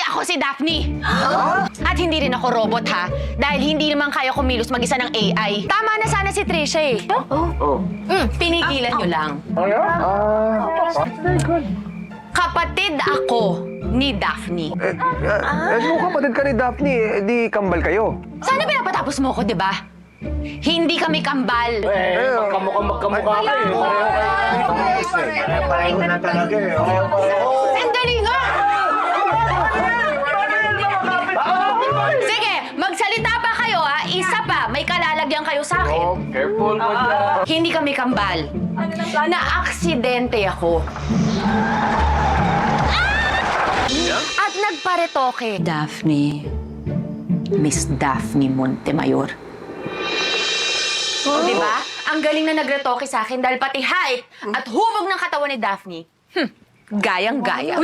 Ako si Daphne! At hindi rin ako robot, ha? Dahil hindi naman kaya kumilos mag-isa ng AI. Tama na sana si Trisha, eh. Pinigilan nyo lang. Very good. Kapatid ako ni Daphne. Kung kapatid ka ni Daphne, di kambal kayo. Sana pinapatapos mo ko, di ba? Hindi kami kambal. Magkamukha kayo. Pareho na talaga eh. Sandali nga! Sige, magsalita pa kayo, ha? Isa pa, may kalalagyan kayo sa akin. Careful mo dyan. Hindi kami kambal. Na-aksidente ako. At nagparetoke. Daphne. Miss Daphne Montemayor. O, diba? Ang galing na nagretoke sa akin dahil pati height at hubog ng katawan ni Daphne. Gayang-gaya.